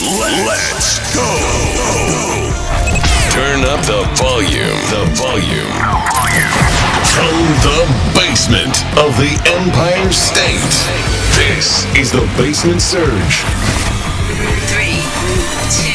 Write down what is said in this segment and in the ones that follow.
Let's go. Turn up the volume. From the basement of the Empire State. This is the Basement Surge. 3, 2,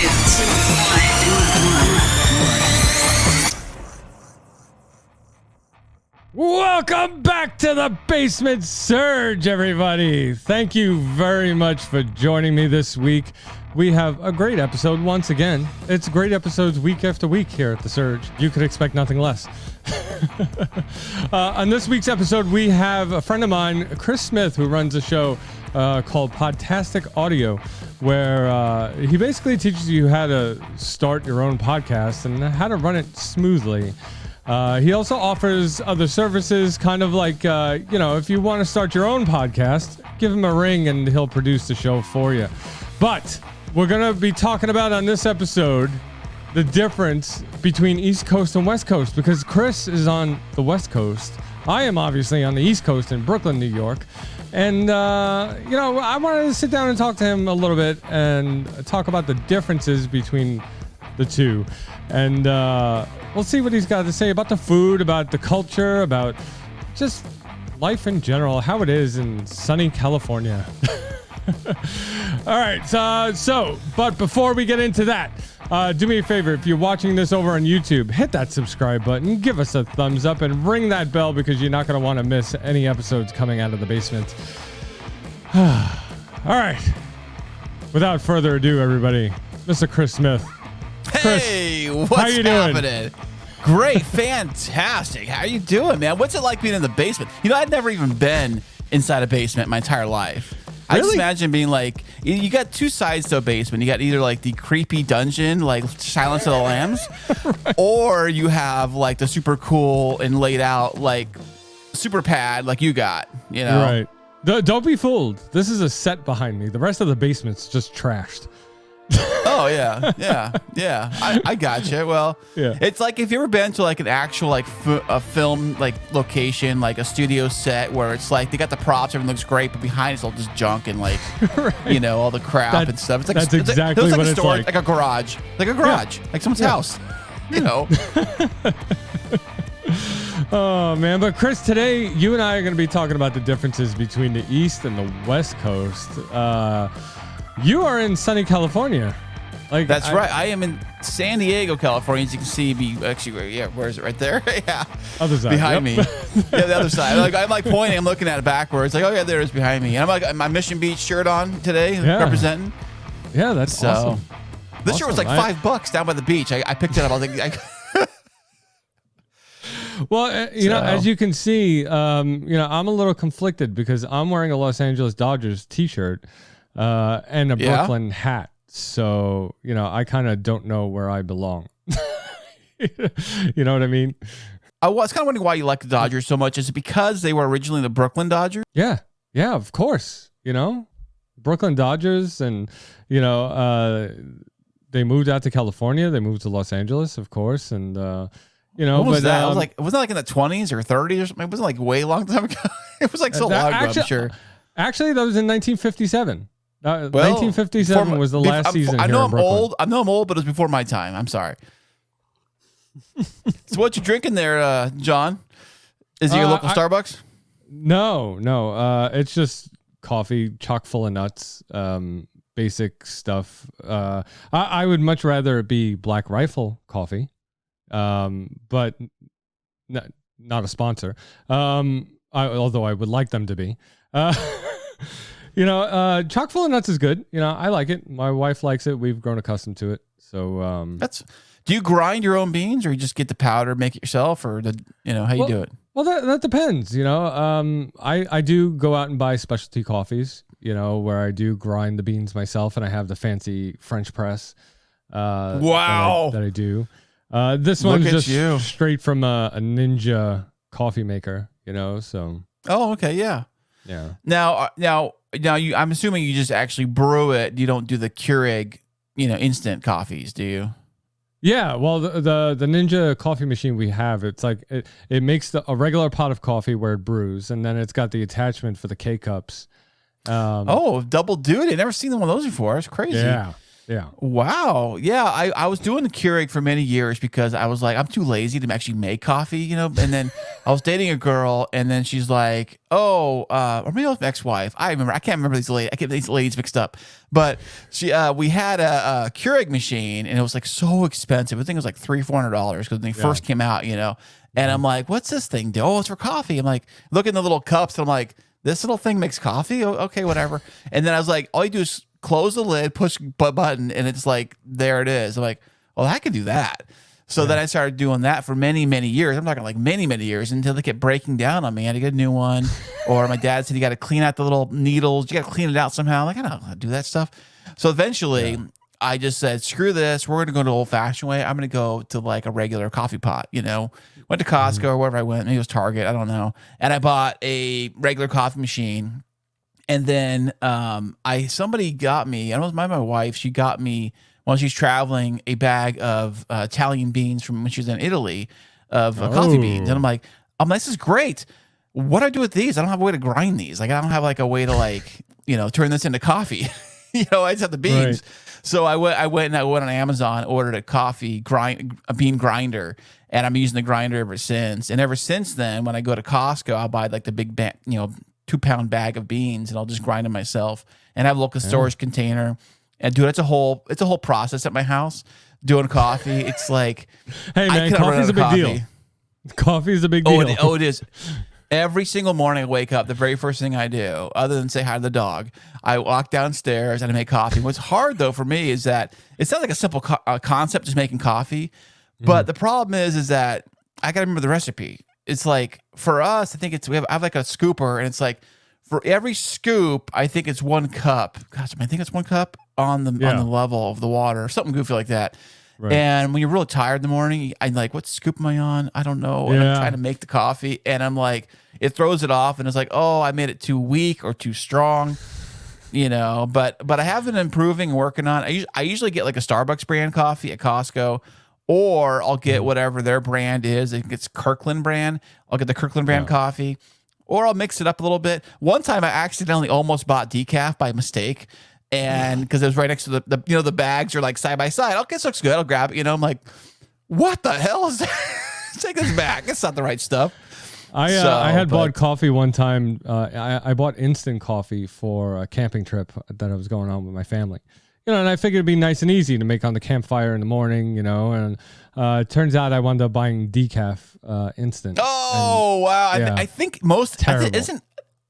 1. Welcome back to the Basement Surge, everybody. Thank you very much for joining me this week. We have a great episode once again. It's great episodes week after week here at the Surge. You could expect nothing less. On this week's episode, we have a friend of mine, Chris Smith, who runs a show called Podtastic Audio, where he basically teaches you how to start your own podcast and how to run it smoothly. He also offers other services, kind of like, if you want to start your own podcast, give him a ring and he'll produce the show for you. But we're going to be talking about on this episode the difference between East Coast and West Coast, because Chris is on the West Coast. I am obviously on the East Coast in Brooklyn, New York. And, I wanted to sit down and talk to him a little bit and talk about the differences between the two. And we'll see what he's got to say about the food, about the culture, about just life in general, how it is in sunny California. All right. But before we get into that, do me a favor. If you're watching this over on YouTube, hit that subscribe button, give us a thumbs up, and ring that bell because you're not going to want to miss any episodes coming out of the basement. All right. Without further ado, everybody, Mr. Chris Smith. Chris, hey, what's how you happening? Great, fantastic. How you doing, man? What's it like being in the basement? I'd never even been inside a basement my entire life. I just imagine being like, you got two sides to a basement. You got either like the creepy dungeon, like Silence of the Lambs, right, or you have like the super cool and laid out like super pad like you got, Right. Don't be fooled. This is a set behind me. The rest of the basement's just trashed. Oh yeah. I gotcha. Well, yeah. It's like if you ever been to like an actual like a film like location, like a studio set where it's like they got the props, everything looks great, but behind it's all just junk and like right, all the crap and stuff. It's like that's exactly what it's like. Like a garage, like someone's house. Oh man, but Chris, today you and I are going to be talking about the differences between the East and the West Coast. You are in sunny California. That's right. I am in San Diego, California. As you can see, where is it? Right there? Yeah. Other side. Behind me. Yeah, the other side. I'm like pointing. I'm looking at it backwards. Like, oh yeah, there it is behind me. And I'm like my Mission Beach shirt on today, representing. Yeah, that's awesome. This shirt was like $5 down by the beach. I picked it up. I was like, well, as you can see, I'm a little conflicted because I'm wearing a Los Angeles Dodgers t-shirt and a Brooklyn hat. So, I kind of don't know where I belong. You know what I mean? I was kind of wondering why you like the Dodgers so much. Is it because they were originally the Brooklyn Dodgers? Yeah, of course. Brooklyn Dodgers, and, they moved out to California. They moved to Los Angeles, of course. And, what was that? Wasn't that like in the 20s or 30s or something? It wasn't like way long time ago. It was like so long ago, I'm sure. Actually, that was in 1957. 1957 was the last season. I know I'm old. I know I'm old, but it was before my time. I'm sorry. So what you drinking there, John? Is it your local Starbucks? No. It's just coffee, chock full of nuts, basic stuff. I would much rather it be Black Rifle coffee, but not a sponsor. Although I would like them to be. Chock full of nuts is good. I like it. My wife likes it. We've grown accustomed to it. So do you grind your own beans, or you just get the powder, make it yourself, or how you do it? Well, that depends. I do go out and buy specialty coffees. Where I do grind the beans myself, and I have the fancy French press. Wow, that I do. This one's just straight from a Ninja coffee maker. So. Oh, okay, yeah. Yeah. Now, I'm assuming you just actually brew it. You don't do the Keurig, instant coffees, do you? Yeah. Well, the Ninja coffee machine we have, it's like it makes a regular pot of coffee where it brews, and then it's got the attachment for the K cups. Double duty! I've never seen one of those before. It's crazy. Yeah. Yeah. Wow. Yeah. I was doing the Keurig for many years because I was like, I'm too lazy to actually make coffee, you know? And then I was dating a girl and then she's like, or maybe it was my ex-wife. I can't remember these ladies. I get these ladies mixed up. But we had a Keurig machine and it was like so expensive. I think it was like $300-$400 because when they first came out, you know? And I'm like, what's this thing do? Oh, it's for coffee. I'm like, look at the little cups. And I'm like, this little thing makes coffee? Okay, whatever. And then I was like, all you do is close the lid, push button, and it's like, there it is. I'm like, well, I could do that. So then I started doing that for many, many years. I'm talking like many, many years until they kept breaking down on me. I had to get a new one. Or my dad said, you got to clean out the little needles. You got to clean it out somehow. I'm like, I don't know how to do that stuff. So eventually I just said, screw this. We're going to go to the old fashioned way. I'm going to go to like a regular coffee pot, you know. Went to Costco or wherever I went. Maybe it was Target. I don't know. And I bought a regular coffee machine. And then somebody got me, I don't know, it was my wife, she got me, while she's traveling, a bag of Italian beans from when she was in Italy of coffee beans. And I'm like, this is great. What do I do with these? I don't have a way to grind these. Like, I don't have like a way to like, you know, turn this into coffee. You know, I just have the beans. Right. So I went on Amazon, ordered a bean grinder, and I'm using the grinder ever since. And ever since then, when I go to Costco, I'll buy like the big, 2-pound bag of beans, and I'll just grind them myself. And I have a local storage container. And dude, it's a whole process at my house doing coffee. It's like, hey man, coffee's a big deal. Coffee is a big deal. Oh, it is. Every single morning I wake up, the very first thing I do, other than say hi to the dog, I walk downstairs and I make coffee. What's hard though for me is that it sounds like a simple concept, just making coffee, but the problem is that I got to remember the recipe. It's like for us, I think I have like a scooper, and it's like for every scoop, I think it's 1 cup. Gosh, I think it's 1 cup on the level of the water, something goofy like that. Right. And when you're really tired in the morning, I'm like, what scoop am I on? I don't know. And I'm trying to make the coffee, and I'm like, it throws it off, and it's like, oh, I made it too weak or too strong, you know. But I have been improving and working on. I usually get like a Starbucks brand coffee at Costco, or I'll get whatever their brand is. I think it's Kirkland brand. I'll get the Kirkland brand coffee, or I'll mix it up a little bit. One time I accidentally almost bought decaf by mistake. And because it was right next to the bags are like side by side. Okay, this looks good. I'll grab it. You know, I'm like, what the hell is that? Take this back. It's not the right stuff. I had bought coffee one time. I bought instant coffee for a camping trip that I was going on with my family. You know, and I figured it'd be nice and easy to make on the campfire in the morning, you know, and it turns out I wound up buying decaf instant. Oh, wow. Yeah, I think isn't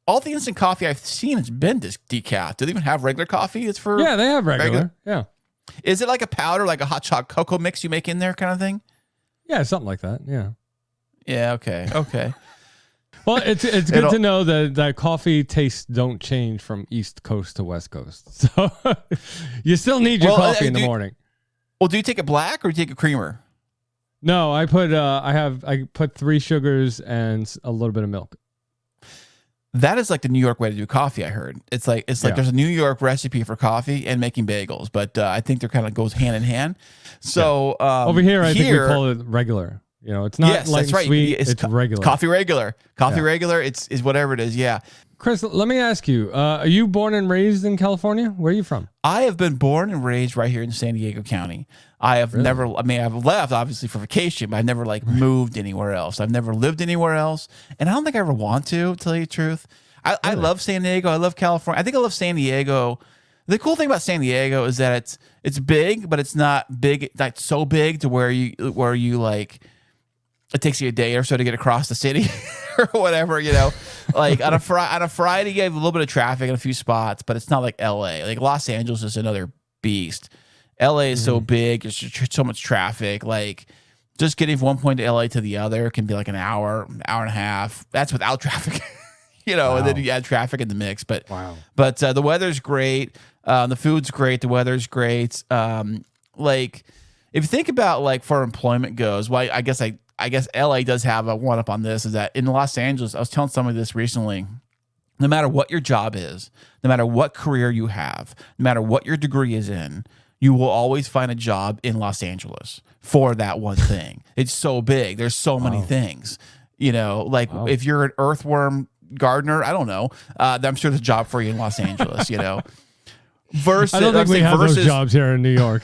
all the instant coffee I've seen has been this decaf. Do they even have regular coffee? It's for they have regular. Yeah. Is it like a powder, like a hot chocolate cocoa mix you make in there kind of thing? Yeah, something like that. Yeah. Yeah. Okay. Well, it's good to know that coffee tastes don't change from East Coast to West Coast. So you still need your coffee in the morning. Well, do you take it black or do you take a creamer? No, I put 3 sugars and a little bit of milk. That is like the New York way to do coffee, I heard. It's like there's a New York recipe for coffee and making bagels, but I think they're kind of goes hand in hand. So over here, I think we call it regular. You know, it's not like that's right. Sweet. It's regular. Coffee regular. Regular. It's whatever it is. Yeah. Chris, let me ask you: are you born and raised in California? Where are you from? I have been born and raised right here in San Diego County. I have never. I mean, I've left obviously for vacation, but I've never moved anywhere else. I've never lived anywhere else, and I don't think I ever want to tell you the truth. I love San Diego. I love California. I think I love San Diego. The cool thing about San Diego is that it's big, but it's not big, like so big to where you like. It takes you a day or so to get across the city or whatever, you know. Like on a Friday, you have a little bit of traffic in a few spots, but it's not like LA. Like Los Angeles is another beast. LA is so big, there's so much traffic. Like just getting from one point to LA to the other can be like an hour and a half. That's without traffic. You know, and then you add traffic in the mix. But the weather's great. The food's great. The weather's great. Like if you think about like for employment goes, well, I guess LA does have a one up on this. Is that in Los Angeles? I was telling somebody this recently. No matter what your job is, no matter what career you have, no matter what your degree is in, you will always find a job in Los Angeles for that one thing. It's so big. There's so many things. You know, like if you're an earthworm gardener, I don't know. I'm sure there's a job for you in Los Angeles, you know. versus I don't think we have those jobs here in New York.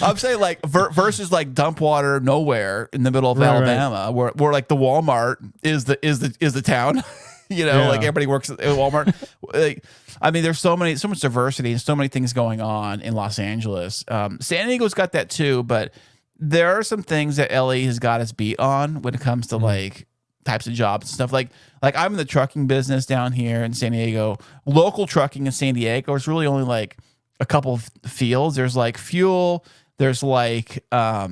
I'm saying like versus like dump water nowhere in the middle of Alabama, where like the Walmart is the town. Like everybody works at Walmart. Like, I mean, there's so much diversity and so many things going on in Los Angeles. San Diego's got that too, but there are some things that LA has got us beat on when it comes to like types of jobs and stuff. Like I'm in the trucking business down here in San Diego. Local trucking in San Diego is really only like a couple of fields. There's like fuel. There's like I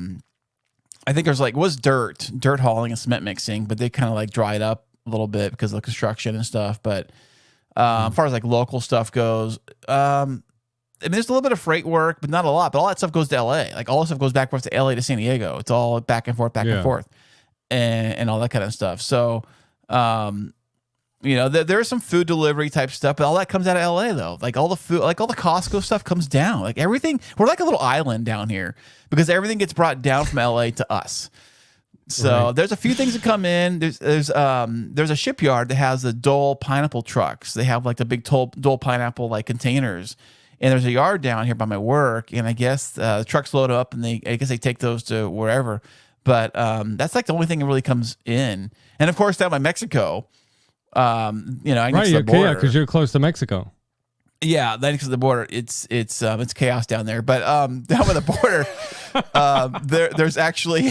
think there's like dirt hauling and cement mixing, but they kind of like dried up a little bit because of the construction and stuff. But as far as like local stuff goes, I mean, there's a little bit of freight work, but not a lot. But all that stuff goes to LA. Like all that stuff goes back and forth to LA to San Diego. It's all back and forth, and all that kind of stuff. So, there's some food delivery type stuff, but all that comes out of LA though. Like all the food, like all the Costco stuff comes down. Like everything, we're like a little island down here because everything gets brought down from LA to us. So there's a few things that come in. There's a shipyard that has the Dole pineapple trucks. They have like the big Dole pineapple like containers. And there's a yard down here by my work, and I guess the trucks load up, and I guess they take those to wherever. But that's like the only thing that really comes in. And of course, down by Mexico, I next to the border. Yeah, because you're close to Mexico. Yeah, next to the border, it's chaos down there. But down by the border, there's actually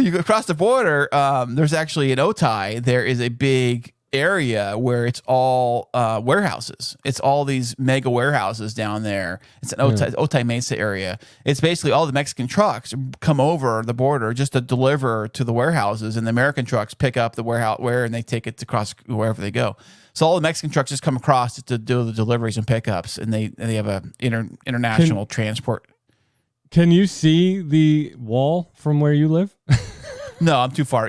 you go across the border. There's actually in Otay, there is a big area where it's all warehouses. It's all these mega warehouses down there. It's an Otay Mesa area. It's basically all the Mexican trucks come over the border just to deliver to the warehouses, and the American trucks pick up the warehouse and they take it across wherever they go. So all the Mexican trucks just come across to do the deliveries and pickups, and they have a international transport. Can you see the wall from where you live? No, I'm too far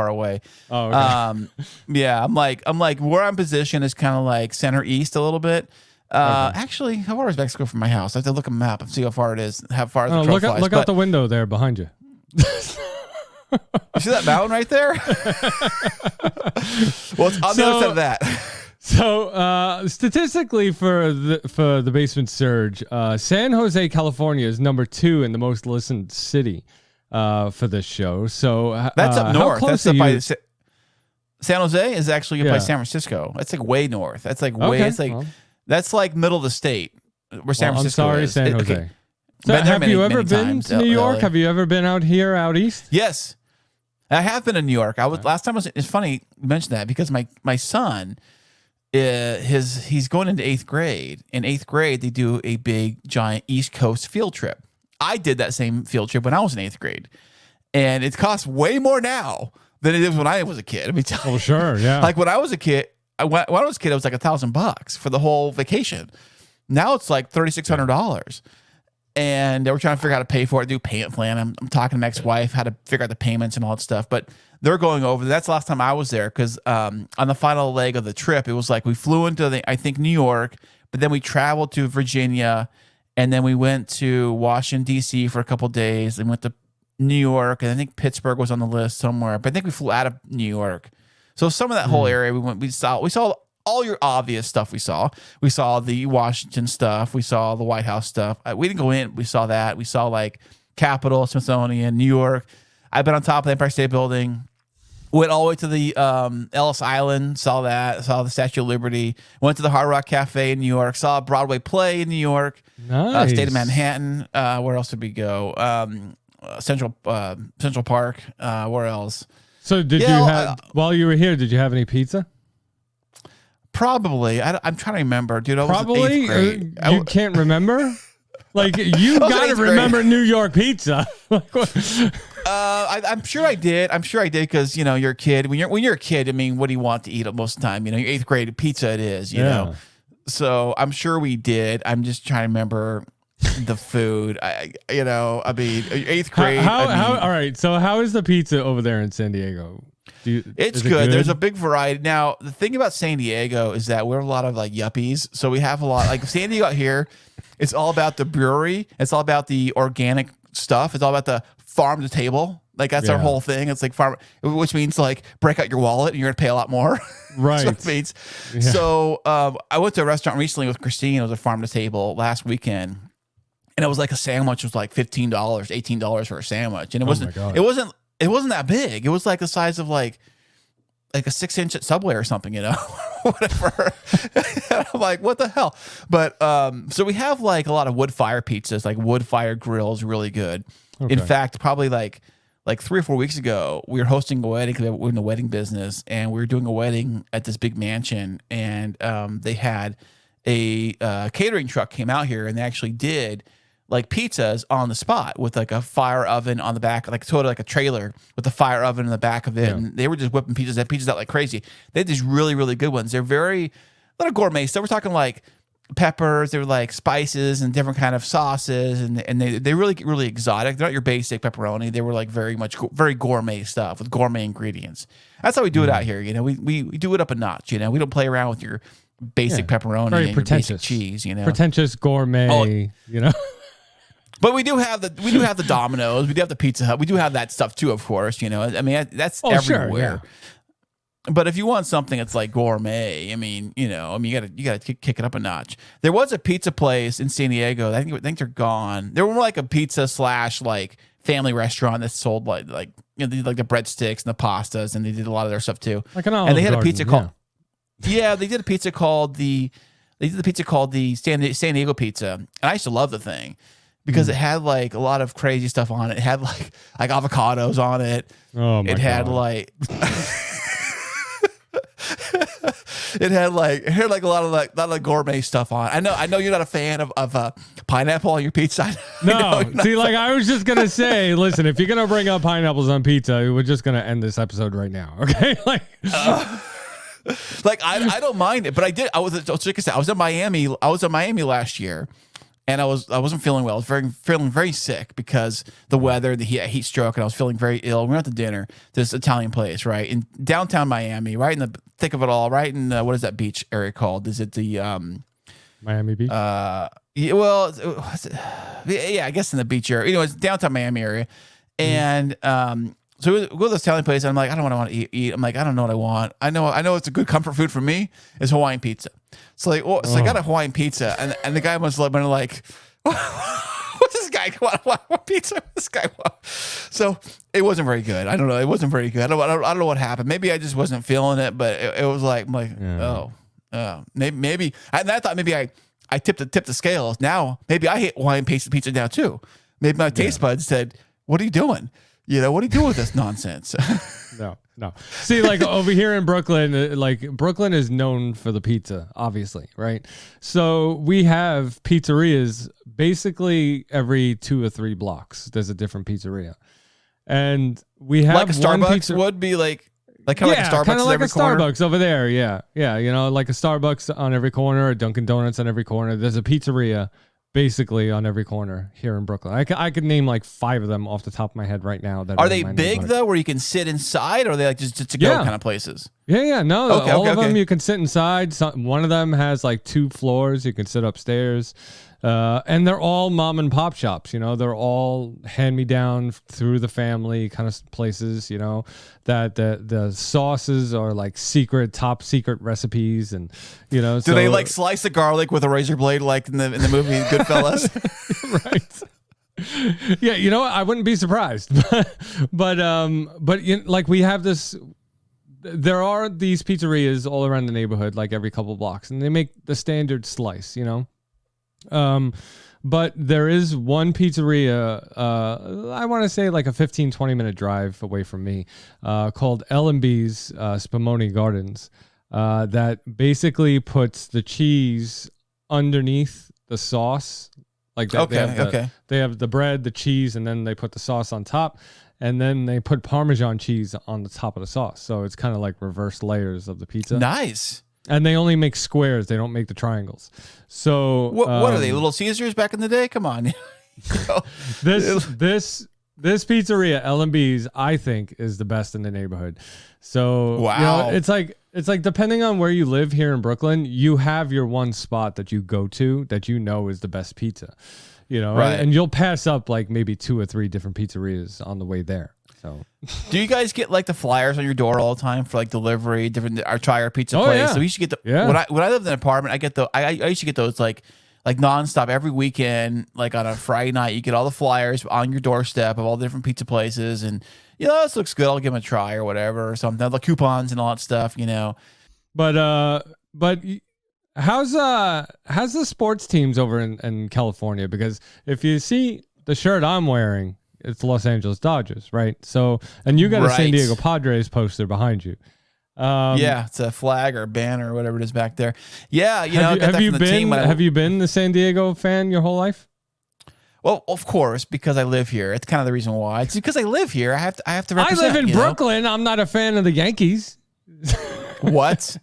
away. Oh, okay. Yeah, I'm like where I'm positioned is kind of like center east a little bit. Actually, how far is Mexico from my house? I have to look at a map and see how far it is. How far the crow flies. Look out the window there behind you. You see that mountain right there? Well, it's on the other side of that. So, statistically for the Basement Surge, San Jose, California is number 2 in the most listened city for this show. So that's up north. That's up by San Jose is actually by San Yeah. Francisco. That's like way north. That's like way. It's like that's like middle of the state where San Francisco I'm sorry, is. San Jose. Okay. So Been there have you ever been to New York? LA. Have you ever been out here, out east? Yes, I have been in New York. I was last time. It's funny you mentioned that because my son, he's going into 8th grade. In 8th grade, they do a big giant East Coast field trip. I did that same field trip when I was in 8th grade, and it costs way more now than it is when I was a kid. I mean, oh sure, yeah. Like when I was a kid, it was like $1,000 for the whole vacation. Now it's like $3,600. And they were trying to figure out how to pay for it, do payment plan. I'm talking to my ex-wife how to figure out the payments and all that stuff. But they're going over. That's the last time I was there because on the final leg of the trip, it was like we flew into New York, but then we traveled to Virginia, and then we went to Washington D.C. for a couple of days. And went to New York, and I think Pittsburgh was on the list somewhere. But I think we flew out of New York. So some of that whole area we saw all your obvious stuff. We saw the Washington stuff. We saw the White House stuff. We didn't go in. We saw that. We saw like Capitol, Smithsonian, New York. I've been on top of the Empire State Building. Went all the way to the Ellis Island. Saw that. Saw the Statue of Liberty. Went to the Hard Rock Cafe in New York. Saw a Broadway play in New York. Nice. Stayed in Manhattan. Where else did we go? Central Park. Where else? So did you have while you were here? Did you have any pizza? Probably. I'm trying to remember, dude. I Probably. was in 8th grade. You can't remember? Like you got to remember New York pizza. I'm sure I did. Because you're a kid. When you're a kid, I mean, what do you want to eat most of the time? You're 8th grade pizza. It is. You know. So I'm sure we did. I'm just trying to remember the food. I mean, 8th grade. All right. So how is the pizza over there in San Diego? It's good. There's a big variety. Now, the thing about San Diego is that we're a lot of like yuppies. So we have a lot like San Diego out here. It's all about the brewery. It's all about the organic stuff. It's all about the farm to table Like that's our Yeah. whole thing. It's like farm, which means like break out your wallet and you're gonna pay a lot more. Right. That's what it means. Yeah. So I went to a restaurant recently with Christine. It was a farm to table last weekend, and it was like a sandwich was like $15, $18 for a sandwich, and it wasn't. God. It wasn't that big. It was like the size of like a 6-inch at Subway or something, whatever. And I'm like, what the hell? But so we have like a lot of wood fire pizzas, like wood fire grills, really good. Okay. In fact, probably like 3 or 4 weeks ago, we were hosting a wedding because we're in the wedding business, and we were doing a wedding at this big mansion, and they had a catering truck came out here, and they actually did like pizzas on the spot with like a fire oven on the back, like sort of like a trailer with a fire oven in the back of it. Yeah. And they were just whipping pizzas, that pizzas out like crazy. They had these really, really good ones. They're very, a lot of gourmet stuff. We're talking like peppers, they were like spices and different kind of sauces, and they really, really exotic. They're not your basic pepperoni. They were like very gourmet stuff with gourmet ingredients. That's how we do it out here. We do it up a notch. We don't play around with your basic pepperoni Very and your basic pretentious cheese. Pretentious gourmet. But we do have the Domino's, we do have the Pizza Hut, we do have that stuff too, of course. I mean that's everywhere. Sure, But if you want something that's like gourmet, you gotta kick it up a notch. There was a pizza place in San Diego. I think they're gone. They were more like a pizza / like family restaurant that sold like the breadsticks and the pastas, and they did a lot of their stuff too. Like an Olive and they had Garden, a pizza called they did a pizza called the San Diego pizza, and I used to love the thing because it had like a lot of crazy stuff on it. It had like avocados on it. Oh my It had God. like it had like a lot of gourmet stuff on. I know you're not a fan of pineapple on your pizza. No, see, like I was just gonna say, listen, if you're gonna bring up pineapples on pizza, we're just gonna end this episode right now, okay? Like, like I don't mind it, but I was in Miami. I was in Miami last year, and I wasn't feeling well. I was feeling very sick because the weather, the heat stroke, and I was feeling very ill. We went out to dinner, this Italian place, right in downtown Miami, right in the thick of it all, right in what is that beach area called? Is it the Miami Beach. Yeah, well, I guess in the beach area. It's downtown Miami area, and so we go to this Italian place, and I'm like, I don't know what I want to eat. I'm like, I don't know what I want. I know it's a good comfort food for me is Hawaiian pizza. So I got a Hawaiian pizza, and the guy must have been like, what's this guy? What pizza does this guy want? So it wasn't very good. I don't know. It wasn't very good. I don't know what happened. Maybe I just wasn't feeling it, but it was like, I'm like, maybe. And I thought maybe I tipped the scales. Now maybe I hate Hawaiian pizza now too. Maybe my taste buds said, "What are you doing? What are you doing with this nonsense?" No. See, like over here in Brooklyn, like Brooklyn is known for the pizza, obviously, right? So we have pizzerias basically every 2 or 3 blocks. There's a different pizzeria, and we have like a one Starbucks would be like kind of like a Starbucks kind of in like every a corner. Starbucks over there. Yeah, like a Starbucks on every corner, a Dunkin' Donuts on every corner. There's a pizzeria basically on every corner here in Brooklyn. I could name like 5 of them off the top of my head right now. That Are they big though, where you can sit inside, or are they like just to go kind of places? Yeah. No, Okay, all of okay. them you can sit inside. One of them has like 2 floors. You can sit upstairs. And they're all mom and pop shops, they're all hand me down through the family kind of places, that the sauces are like top secret recipes. And, Do they like slice the garlic with a razor blade like in the movie Goodfellas? Right. Yeah. I wouldn't be surprised, but like we have this, there are these pizzerias all around the neighborhood, like every couple blocks, and they make the standard slice, but there is one pizzeria, I want to say like a 15-20 minute drive away from me, called L&B's Spumoni Gardens, that basically puts the cheese underneath the sauce. Like that. They have the bread, the cheese, and then they put the sauce on top, and then they put Parmesan cheese on the top of the sauce. So it's kind of like reverse layers of the pizza. Nice. And they only make squares. They don't make the triangles. So what are they? Little Caesars back in the day? Come on. This pizzeria, L&B's, I think is the best in the neighborhood. So wow, it's like depending on where you live here in Brooklyn, you have your one spot that you go to that is the best pizza. Right. And you'll pass up like maybe 2 or 3 different pizzerias on the way there. So, do you guys get like the flyers on your door all the time for like delivery, different our try our pizza place? yeah. So we used to get the Yeah. when I lived in an apartment, I get the I used to get those like nonstop every weekend, like on a Friday night. You get all the flyers on your doorstep of all the different pizza places, and this looks good. I'll give them a try or whatever or something. The coupons and all that stuff, but how's the sports teams over in California? Because if you see the shirt I'm wearing, it's the Los Angeles Dodgers, right? So, and you got a San Diego Padres poster behind you. Yeah, it's a flag or a banner or whatever it is back there. Yeah, have you been the San Diego fan your whole life? Well, of course, because I live here. It's kind of the reason why. It's because I live here. I have to represent. I live in Brooklyn. I'm not a fan of the Yankees. What?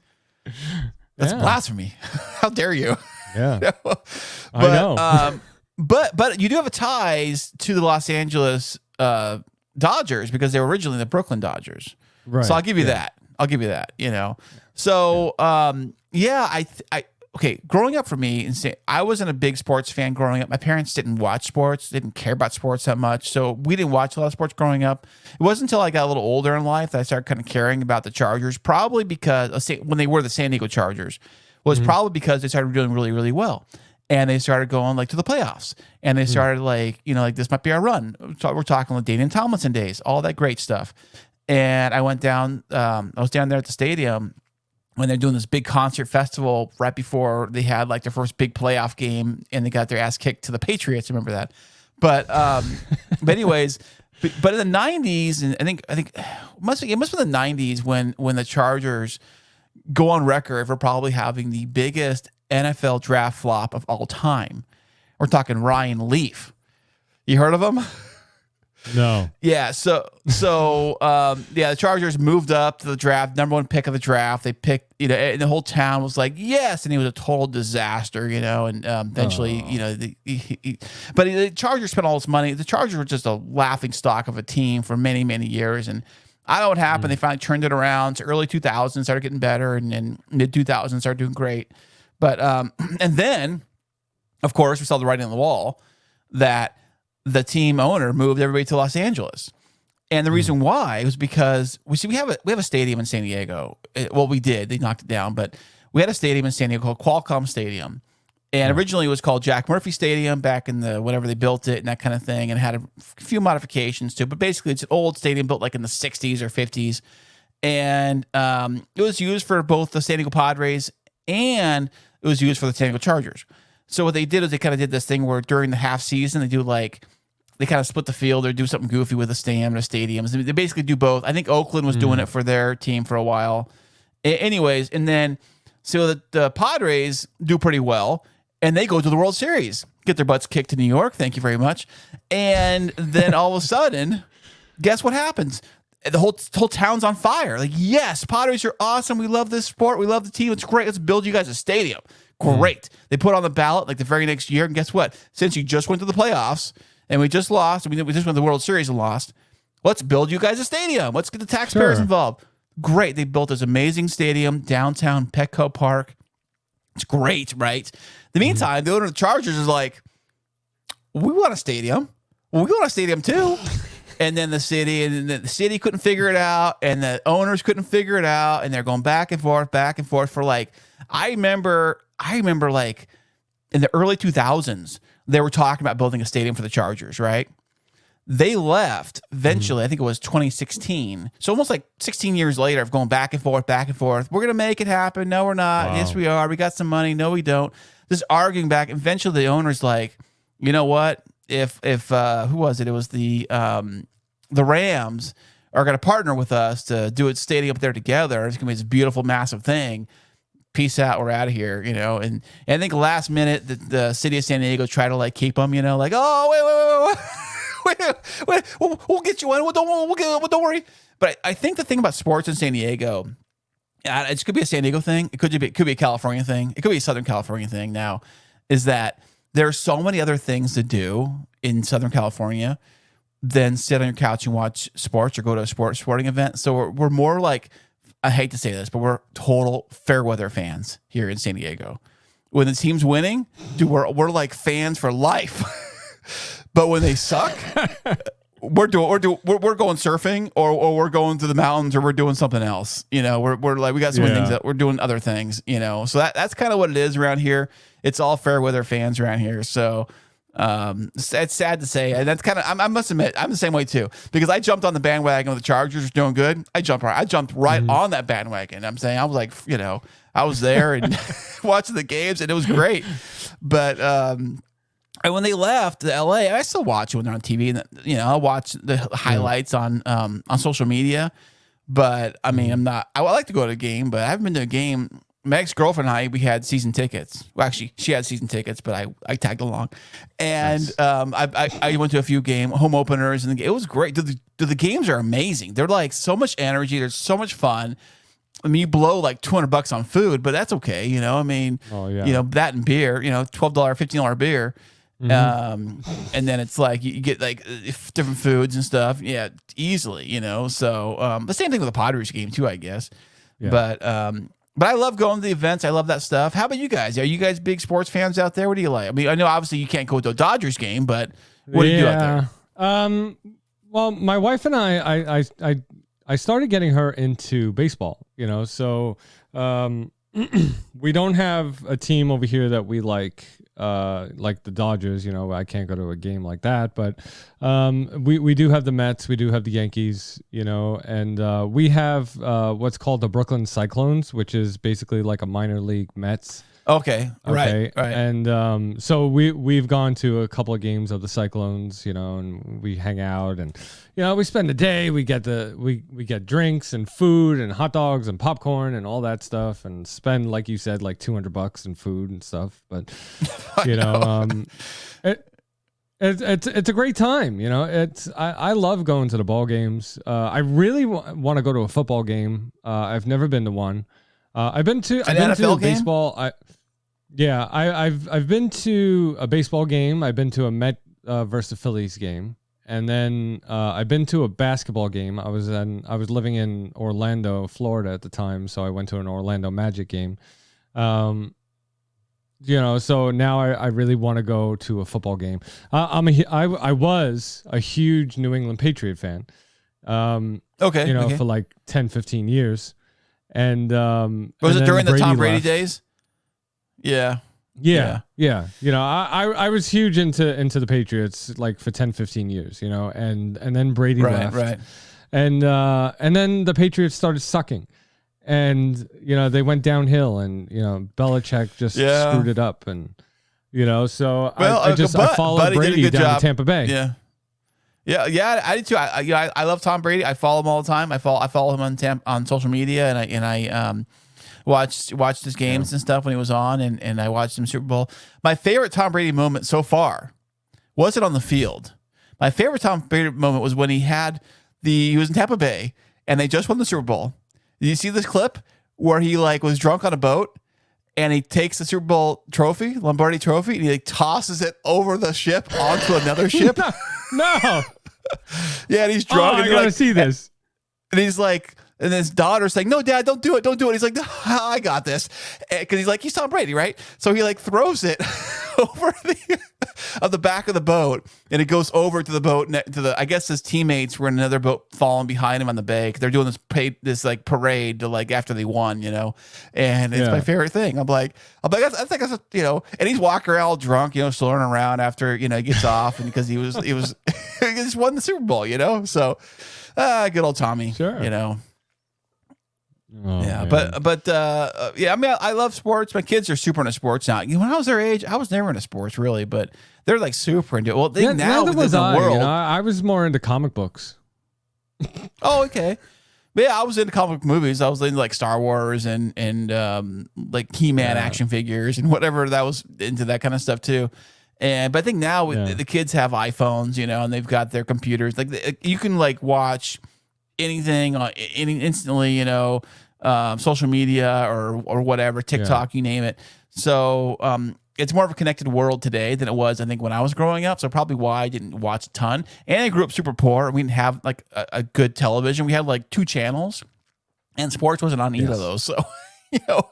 That's blasphemy. How dare you? Yeah. I know. But you do have ties to the Los Angeles Dodgers because they were originally the Brooklyn Dodgers. Right. So I'll give you that. So okay, growing up for me, I wasn't a big sports fan growing up. My parents didn't watch sports, didn't care about sports that much. So we didn't watch a lot of sports growing up. It wasn't until I got a little older in life that I started kind of caring about the Chargers, probably because when they were the San Diego Chargers, was probably because they started doing really, really well. And they started going like to the playoffs, and they started like this might be our run. So we're talking like Daniel Tomlinson days, all that great stuff. And I went down. I was down there at the stadium when they're doing this big concert festival right before they had like their first big playoff game, and they got their ass kicked to the Patriots. Remember that? But anyways, but in the '90s, and I think it must be the '90s when the Chargers go on record for probably having the biggest NFL draft flop of all time. We're talking Ryan Leaf. You heard of him? No. Yeah. So the Chargers moved up to the draft, number one pick of the draft. They picked, and the whole town was like, yes. And he was a total disaster, and eventually, but the Chargers spent all this money. The Chargers were just a laughing stock of a team for many, many years. And I don't know what happened. They finally turned it around. To early 2000s, started getting better, and then mid 2000s started doing great. But and then, of course, we saw the writing on the wall that the team owner moved everybody to Los Angeles, and the reason why was because we have a stadium in San Diego. We did. They knocked it down, but we had a stadium in San Diego called Qualcomm Stadium, and originally it was called Jack Murphy Stadium back in the whenever they built it and that kind of thing, and had a few modifications to it. But basically, it's an old stadium built like in the 60s or 50s, and it was used for both the San Diego Padres and it was used for the San Diego Chargers. So what they did is they kind of did this thing where during the half season they kind of split the field or do something goofy with the stadiums. They basically do both. I think Oakland was doing it for their team for a while. Anyways, and then so the Padres do pretty well, and they go to the World Series, get their butts kicked to New York. Thank you very much. And then all of a sudden, guess what happens? The whole town's on fire. Like, yes, Padres are awesome. We love this sport. We love the team. It's great. Let's build you guys a stadium. Great. They put it on the ballot like the very next year. And guess what? Since you just went to the playoffs and we just lost, we just went to the World Series and lost, let's build you guys a stadium. Let's get the taxpayers involved. Great. They built this amazing stadium downtown Petco Park. It's great, right? In the meantime, the owner of the Chargers is like, we want a stadium. Well, we want a stadium too. And then the city couldn't figure it out, and the owners couldn't figure it out, and they're going back and forth for like, I remember like in the early 2000s, they were talking about building a stadium for the Chargers, right? They left eventually, I think it was 2016. So almost like 16 years later of going back and forth. We're going to make it happen. No, we're not. Wow. Yes, we are. We got some money. No, we don't. Just arguing back. Eventually the owner's like, you know what? If who was it? It was the Rams are going to partner with us to do a stadium up there together. It's going to be this beautiful, massive thing. Peace out. We're out of here, And I think last minute the city of San Diego tried to like keep them, like, oh wait, we'll get you one. Don't worry. But I think the thing about sports in San Diego, it could be a San Diego thing. It could be a California thing. It could be a Southern California thing. Now, is that there are so many other things to do in Southern California than sit on your couch and watch sports or go to a sporting event. So we're more like, I hate to say this, but we're total fair weather fans here in San Diego. When the team's winning, dude, we're like fans for life. But when they suck, we're going surfing, or we're going to the mountains, or we're doing something else. You know, we're like, we got so many things that we're doing other things. You know, so that's kind of what it is around here. It's all fair weather fans around here. So it's sad to say, and that's kind of, I must admit, I'm the same way too, because I jumped on the bandwagon of the Chargers doing good. I jumped right on that bandwagon. I'm saying, I was like, you know, I was there and watching the games, and it was great. But and when they left the LA, I still watch it when they're on TV, and you know, I'll watch the highlights on social media. But I mean, I like to go to a game, but I haven't been to a game. My ex-girlfriend and I, we had season tickets. Well, actually, she had season tickets, but I tagged along. And nice. I went to a few home openers, and it was great. The games are amazing. They're like so much energy. There's so much fun. I mean, you blow like $200 on food, but that's okay. You know, I mean, you know, that and beer, you know, $12, $15 beer. Mm-hmm. And then it's like you get like different foods and stuff. Yeah, easily, you know. So the same thing with the Padres game too, I guess. Yeah. But I love going to the events. I love that stuff. How about you guys? Are you guys big sports fans out there? What do you like? I mean, I know obviously you can't go to a Dodgers game, but what do you do out there? Well, my wife and I started getting her into baseball, you know, so we don't have a team over here that we like the Dodgers, you know. I can't go to a game like that, but we do have the Mets, we do have the Yankees, you know, and we have what's called the Brooklyn Cyclones, which is basically like a minor league Mets. Okay. Right. And so we've gone to a couple of games of the Cyclones, you know, and we hang out, and you know, we spend a day. We get we get drinks and food and hot dogs and popcorn and all that stuff, and spend, like you said, like $200 in food and stuff. But you know, it's a great time. You know, I love going to the ball games. I really want to go to a football game. I've never been to one. I've been to baseball. I've been to a baseball game. I've been to a Met versus Phillies game, and then I've been to a basketball game. I was living in Orlando, Florida at the time, so I went to an Orlando Magic game. You know, so now I really want to go to a football game. I was a huge New England Patriot fan. For like 10, 15 years. And was it during the Tom Brady days? Yeah. You know, I was huge into the Patriots like for 10, 15 years, you know, and then Brady left. Right. And then the Patriots started sucking. And, you know, they went downhill, and, you know, Belichick just screwed it up, and, you know, so I followed Brady down to Tampa Bay. Yeah, I did too. I love Tom Brady. I follow him all the time. I follow him on social media, and I watched his games and stuff when he was on, and I watched him Super Bowl. My favorite Tom Brady moment so far wasn't on the field. My favorite Tom Brady moment was when he was in Tampa Bay, and they just won the Super Bowl. Did you see this clip where he like was drunk on a boat, and he takes the Super Bowl trophy, Lombardi trophy, and he like tosses it over the ship onto another ship? No. Yeah, and he's drunk. I gotta see this. And he's like, and his daughter's like, "No, Dad, don't do it. Don't do it." He's like, "No, I got this," because he's like, he's Tom Brady, right? So he like throws it over the back of the boat, and it goes over to the boat to the. I guess his teammates were in another boat following behind him on the bay. They're doing this like parade to like after they won, you know. And it's my favorite thing. I'm like, I think that's you know. And he's walking around all drunk, you know, slurring around after he gets off, and because he just won the Super Bowl, you know. So, good old Tommy, sure, you know. Oh, yeah, man. but I mean, I love sports. My kids are super into sports now. You know, when I was their age, I was never into sports really, but they're like super into it. Well, now in the world, you know, I was more into comic books. Oh, okay. But yeah, I was into comic movies. I was into like Star Wars and like He-Man action figures and whatever that was into that kind of stuff too. But I think now the kids have iPhones, you know, and they've got their computers. Like you can like watch anything instantly, you know. Social media or whatever, TikTok, you name it. So it's more of a connected world today than it was, I think, when I was growing up. So probably why I didn't watch a ton. And I grew up super poor. We didn't have like a good television. We had like 2 channels, and sports wasn't on either of those. So, you know.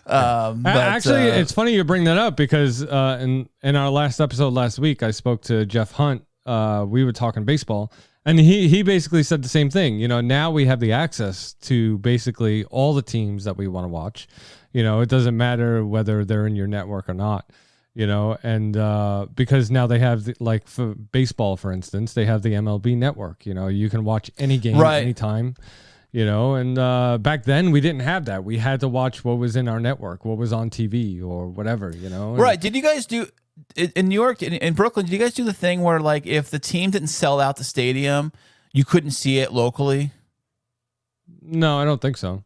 But, actually, it's funny you bring that up because in our last episode last week, I spoke to Jeff Hunt. We were talking baseball, And he basically said the same thing. Now we have the access to basically all the teams that we want to watch. It doesn't matter whether they're in your network or not. And because now they have like for baseball, for instance, they have the MLB network. You can watch any game anytime. And back then we didn't have that. We had to watch what was in our network, what was on TV or whatever. Right? Did you guys do? In New York, in Brooklyn, did you guys do the thing where, like, if the team didn't sell out the stadium, you couldn't see it locally? No, I don't think so.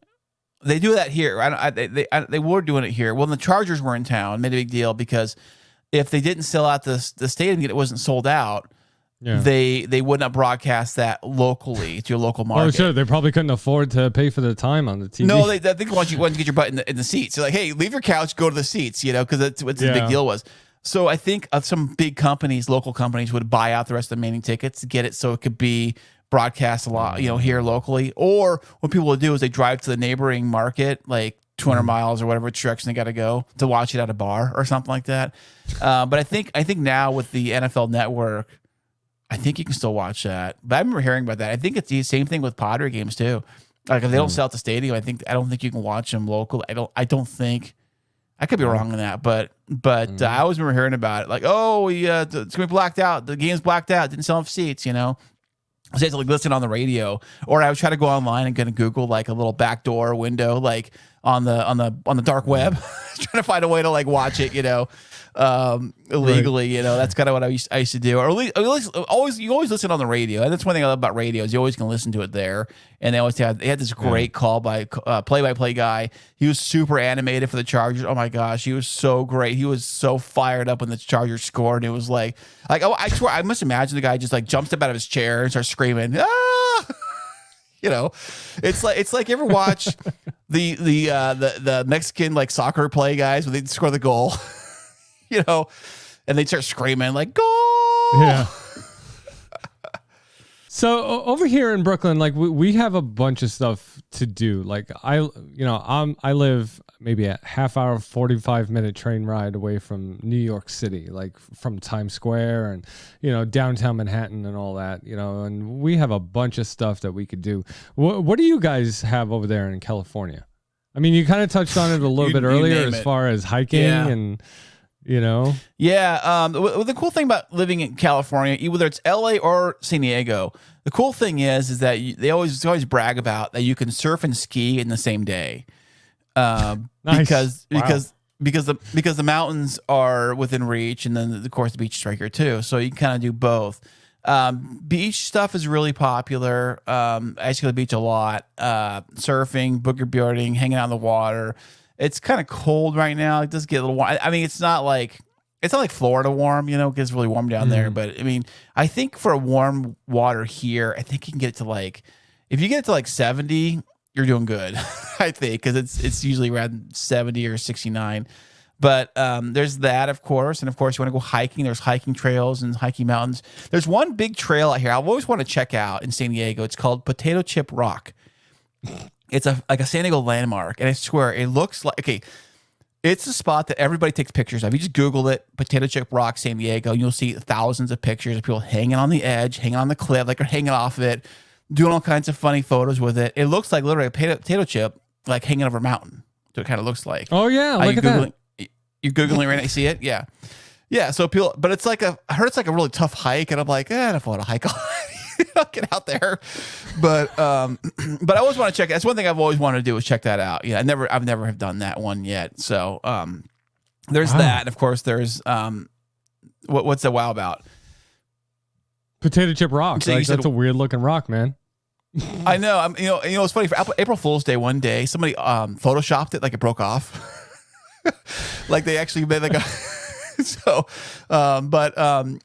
They do that here. They were doing it here. Well, the Chargers were in town, made a big deal because if they didn't sell out the stadium, it wasn't sold out. Yeah. They would not broadcast that locally to your local market. Oh, sure. They probably couldn't afford to pay for the time on the TV. No, I think they want you to get your butt in the seats. They're like, hey, leave your couch, go to the seats, because that's what the big deal was. So I think some big companies, local companies, would buy out the rest of the remaining tickets to get it so it could be broadcast a lot, here locally. Or what people will do is they drive to the neighboring market, like 200 miles or whatever direction they got to go to watch it at a bar or something like that. But I think now with the NFL Network, I think you can still watch that. But I remember hearing about that. I think it's the same thing with Padre games too. Like if they don't sell out the stadium, I don't think you can watch them local. I don't think. I could be wrong on that, but I always remember hearing about it. Like, oh, it's gonna be blacked out. The game's blacked out. Didn't sell enough seats. So I had to like listen on the radio, or I would try to go online and kind of Google like a little backdoor window, like on the dark web, trying to find a way to like watch it. Illegally. That's kind of what I used to do. Or at least you always listen on the radio, and that's one thing I love about radio is you always can listen to it there. And they had this great call by play-by-play guy. He was super animated for the Chargers. Oh my gosh, he was so great. He was so fired up when the Chargers scored. And it was like I swear I must imagine the guy just like jumps up out of his chair and starts screaming. Ah! It's like you ever watch the Mexican like soccer play guys when they score the goal. And they start screaming like goal. Yeah. So over here in Brooklyn, like we have a bunch of stuff to do. Like I live maybe a half hour, 45-minute train ride away from New York City, like from Times Square and, downtown Manhattan and all that, and we have a bunch of stuff that we could do. What do you guys have over there in California? I mean, you kind of touched on it a little bit earlier as far as hiking and... Yeah. The cool thing about living in California, whether it's LA or San Diego, the cool thing is that they always brag about that you can surf and ski in the same day. Nice. Because the mountains are within reach, and then of course the beach is right here too. So you can kind of do both. Beach stuff is really popular. I used to go to the beach a lot. Surfing, boogie boarding, hanging out in the water. It's kind of cold right now. It does get a little warm. I mean, it's not like Florida warm, it gets really warm down there. But I mean, I think for a warm water here, I think you can get it to like, if you get it to like 70, you're doing good. I think, because it's usually around 70 or 69. But there's that, of course. And of course, you want to go hiking. There's hiking trails and hiking mountains. There's one big trail out here I've always wanted to check out in San Diego. It's called Potato Chip Rock. It's like a San Diego landmark, and I swear it looks like it's a spot that everybody takes pictures of. You just Google it, Potato Chip Rock, San Diego, and you'll see thousands of pictures of people hanging on the edge, hanging on the cliff, like they're hanging off of it, doing all kinds of funny photos with it. It looks like literally a potato chip, like hanging over a mountain. So it kind of looks like. Oh yeah, look at that. You're Googling right now. You see it? Yeah. Yeah. So people, but it's like I heard it's like a really tough hike, and I'm like, I don't want to hike all get out there. But I always want to check it. That's one thing I've always wanted to do is check that out. Yeah. I've never have done that one yet. So there's that. And of course there's what's the wow about? Potato Chip Rock. So like, that's a weird looking rock, man. I know. It's funny, for April Fool's Day one day, somebody photoshopped it like it broke off. Like they actually made like a so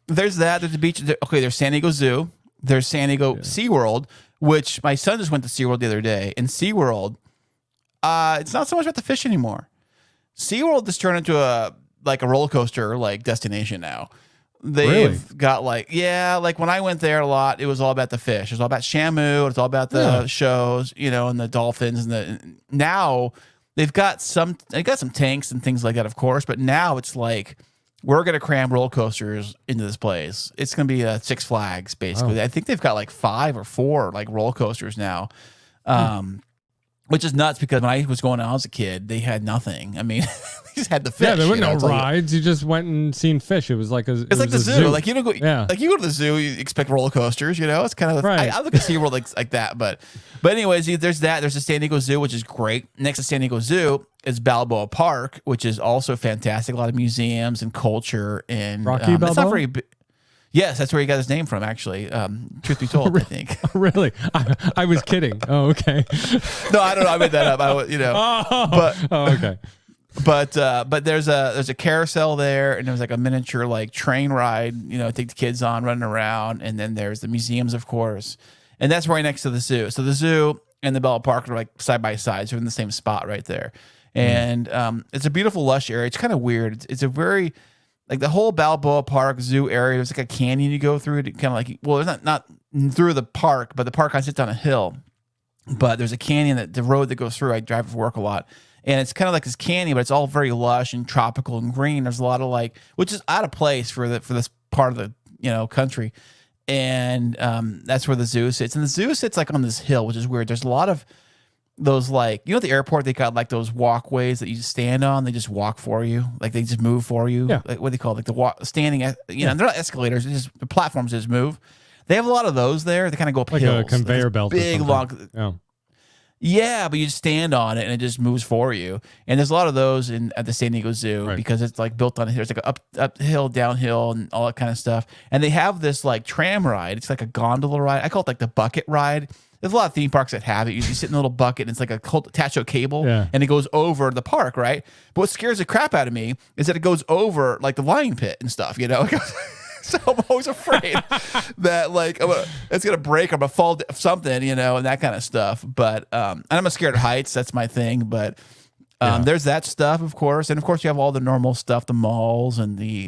there's that. There's the beach. There's San Diego Zoo. There's San Diego SeaWorld, which my son just went to SeaWorld the other day. In SeaWorld, it's not so much about the fish anymore. SeaWorld has turned into a roller coaster like destination now. They've got like when I went there a lot, it was all about the fish. It was all about Shamu. It's all about the shows, and the dolphins now they've got some tanks and things like that, of course, but now it's like we're going to cram roller coasters into this place. It's going to be Six Flags, basically. Oh. I think they've got like 5 or 4 like roller coasters now, which is nuts because when I was going when I was a kid, they had nothing. I mean, they just had the fish. Yeah, there were no it's like- rides. You just went and seen fish. It was like a. It's like the zoo. Like you don't go. Yeah. Like you go to the zoo, you expect roller coasters. You know, it's kind of. Right. I look at SeaWorld like that, but anyways, there's that. There's the San Diego Zoo, which is great. Next to San Diego Zoo is Balboa Park, which is also fantastic. A lot of museums and culture and Rocky It's not Balboa? very. Yes, that's where he got his name from. Actually, truth be told, I think. Really? I was kidding. Oh, okay. No, I don't know. I made that up. Okay. But there's a carousel there, and there's like a miniature like train ride, take the kids on running around, and then there's the museums, of course, and that's right next to the zoo. So the zoo and the Balboa Park are like side by side, so in the same spot right there, and it's a beautiful lush area. It's kind of weird. It's a very like the whole Balboa Park zoo area. There's like a canyon you go through. Kind of like there's not through the park, but the park kind of sits on a hill. But there's a canyon that the road that goes through. I drive for work a lot. And it's kind of like this canyon, but it's all very lush and tropical and green. There's a lot of which is out of place for this part of the country, and that's where the zoo sits. And the zoo sits like on this hill, which is weird. There's a lot of those at the airport they got like those walkways that you just stand on. They just walk for you, like they just move for you. Yeah. Like what do they call it? Like the standing. They're not escalators. It's just the platforms just move. They have a lot of those there. They kind of go up Like hills. a conveyor belt. Big long. Yeah. Yeah, but you just stand on it and it just moves for you. And there's a lot of those at the San Diego Zoo Right. because it's like built on there's like a uphill, downhill, and all that kind of stuff. And they have this like tram ride. It's like a gondola ride. I call it like the bucket ride. There's a lot of theme parks that have it. You sit in a little bucket and it's like attached to a cable, Yeah. and it goes over the park, right? But what scares the crap out of me is that it goes over like the lion pit and stuff. So I'm always afraid that it's gonna break or I'm gonna fall something, and that kind of stuff. But and I'm scared of heights. That's my thing. But there's that stuff, of course, and of course you have all the normal stuff, the malls and the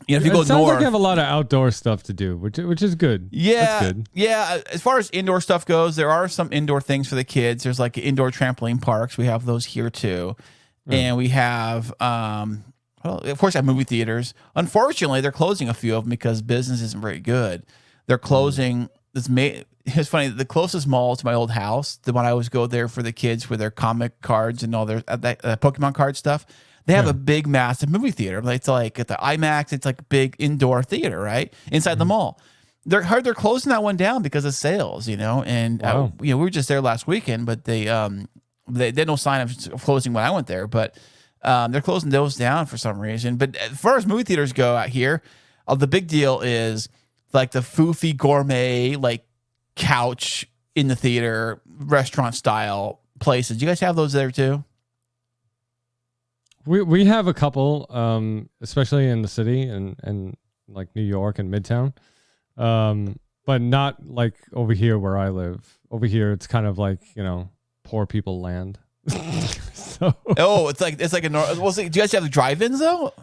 if you go It sounds north. like you have a lot of outdoor stuff to do, which is good. Yeah, That's good. yeah. As far as indoor stuff goes, there are some indoor things for the kids. There's like indoor trampoline parks. We have those here too, and we have well, of course, I have movie theaters. Unfortunately, they're closing a few of them because business isn't very good. They're closing. It's funny. The closest mall to my old house, the one I always go there for the kids with their comic cards and all their Pokemon card stuff. They have a big, massive movie theater. It's like at the IMAX. It's like a big indoor theater, right inside the mall. They're closing that one down because of sales, And Wow. we were just there last weekend, but they had no sign of closing when I went there, but. They're closing those down for some reason. But as far as movie theaters go out here, the big deal is like the foofy gourmet, like couch in the theater, restaurant style places. Do you guys have those there too? We have a couple, especially in the city and like New York and Midtown, but not like over here where I live. Over here, it's kind of like poor people land. So it's like a normal. Well, do you guys have the drive-ins though?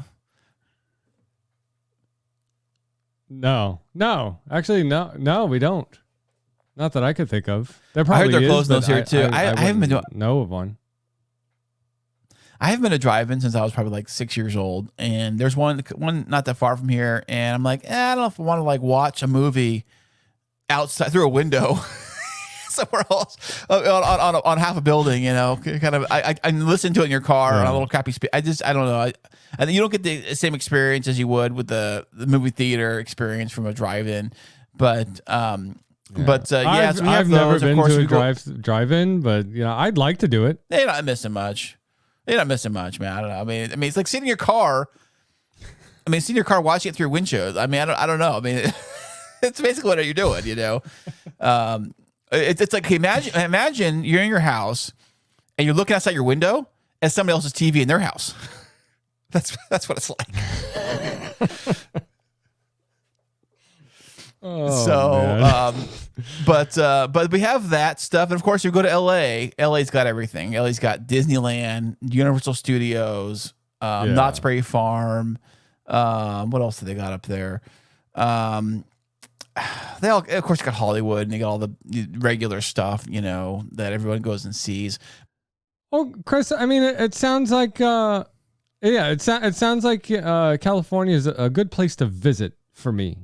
no, actually, no, we don't. Not that I could think of. There I heard probably they're is, closing but those here too. I haven't been wouldn't know of one. I haven't been to drive-in since I was probably like 6 years old, and there's one not that far from here, and I'm like, I don't know if I want to watch a movie outside through a window. Somewhere else on half a building, kind of. I listen to it in your car on a little crappy speed. I don't know. I think you don't get the same experience as you would with the movie theater experience from a drive-in, but so I've never been to a drive-in, but I'd like to do it. They're not missing much. Man. I don't know. I mean, it's like sitting in your car. Sitting in your car watching it through your windshield. I don't know. It's basically what you're doing. It's like imagine you're in your house and you're looking outside your window at somebody else's TV in their house. That's what it's like. But we have that stuff, and of course you go to LA. LA's got everything. LA's got Disneyland, Universal Studios, Knott's Berry Farm. What else do they got up there? They all, of course, got Hollywood, and they got all the regular stuff, that everyone goes and sees. Oh, Chris, it sounds like Yeah, it sounds like California is a good place to visit for me.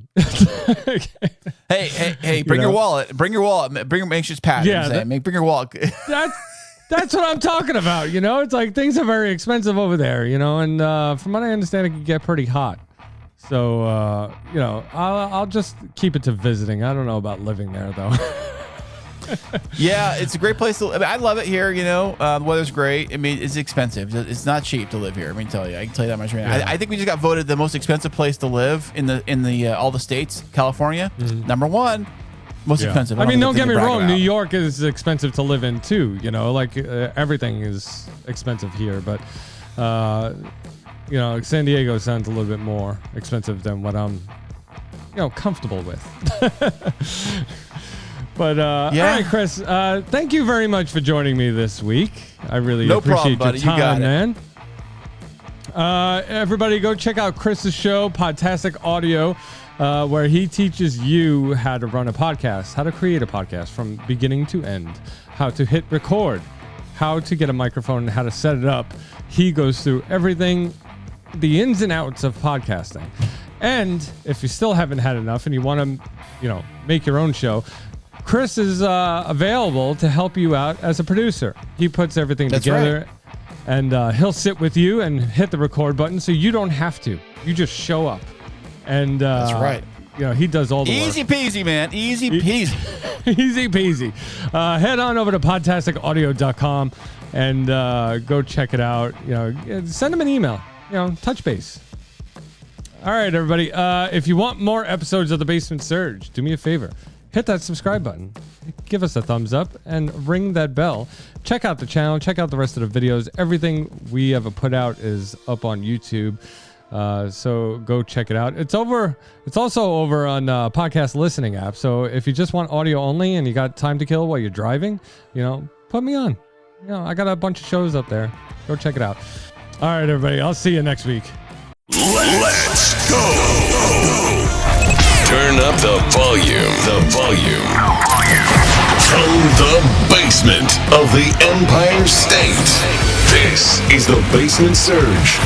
Hey! Bring your wallet. Bring your wallet. Bring your anxious pad. Yeah, bring your wallet. That's what I'm talking about. It's like things are very expensive over there. And from what I understand, it can get pretty hot. So I'll just keep it to visiting. I don't know about living there though. Yeah, it's a great place to live. I love it here. The weather's great. I mean, it's expensive. It's not cheap to live here. I can tell you that much right now. Yeah. I think we just got voted the most expensive place to live in the all the states. California, number one, most expensive. I mean, don't get me wrong. New York is expensive to live in too. Everything is expensive here, but San Diego sounds a little bit more expensive than what I'm, comfortable with. But all right, Chris, thank you very much for joining me this week. I really appreciate your time, man. Everybody go check out Chris's show, Podtastic Audio, where he teaches you how to run a podcast, how to create a podcast from beginning to end, how to hit record, how to get a microphone, and how to set it up. He goes through everything, the ins and outs of podcasting. And if you still haven't had enough and you want to, make your own show, Chris is available to help you out as a producer. He puts everything together, and he'll sit with you and hit the record button, so you don't have to. You just show up, and that's right. He does all the easy work. Peasy, man. Easy peasy. Easy peasy. Head on over to podtasticaudio.com and go check it out. Send him an email. Touch base. All right, everybody. If you want more episodes of The Basement Surge, do me a favor. Hit that subscribe button, give us a thumbs up, and ring that bell. Check out the channel. Check out the rest of the videos. Everything we ever put out is up on YouTube, so go check it out. It's also over on podcast listening app. So if you just want audio only and you got time to kill while you're driving, put me on. I got a bunch of shows up there. Go check it out. All right, everybody. I'll see you next week. Let's go. Turn up the volume. From the basement of the Empire State, this is the Basement Surge.